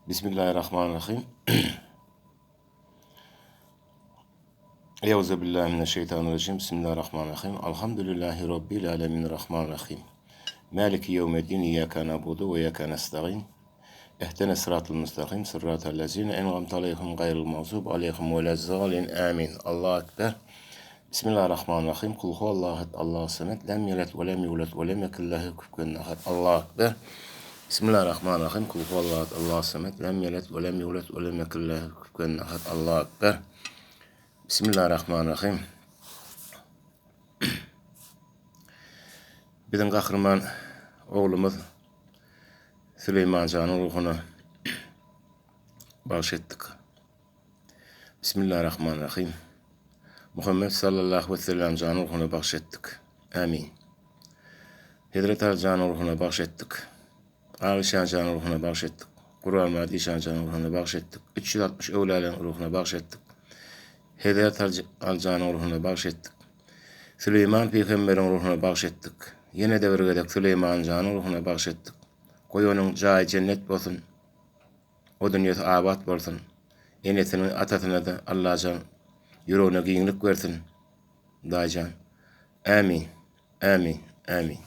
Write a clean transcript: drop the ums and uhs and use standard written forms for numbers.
Bismillahirrahmanirrahim. Euzubillahimineşşeytanirracim. Bismillahirrahmanirrahim. Elhamdülillahi Rabbil alemin. Rahmanirrahim. Maliki yevmeddin. İyyâke na'budu ve iyyâke nestaîn. Ehdine sıratal müstakim. Sıratal lezîne en'amte aleyhim gayril mağzûbi aleyhim velezzâlin. Amin. Allahu ekber. Bismillahirrahmanirrahim. Kul huvallahu ehad. Allahu samed. Lem yelid ve lem yulad ve lem yekun lehu kufuven ehad. Allahu ekber. Bismillahirrahmanirrahim. Kul huvallahu ehad. Allahu samed. Lem yelid ve lem yulad ve lem yekun lehu kufuven ehad. Allahu ekber. Bismillahirrahmanirrahim. Bizim kahraman oğlumuz Süleyman Can'ın ruhuna bağışladık. Bismillahirrahmanirrahim. Muhammed sallallahu aleyhi ve sellem Can'ın ruhuna bağışladık. Amin. Hazreti Ali Can'ın ruhuna bağışladık. Alişan Can'ın ruhuna bağışladık. Kur'an Madişan Can'ın ruhuna bağışladık. 360 evliyaların ruhuna bağışladık. Hazreti Ali Can'ın ruhuna bağışladık. Süleyman Peygamber'in ruhuna bağışladık. Yine de vergedek Süleyman Can'ın ruhuna bağışladık. Koy onun cahı cennet olsun. O dünyası abat olsun. Enesinin atasına da Allah Can yüreğine giyinlik versin. Daycan. Amin. Amin. Amin.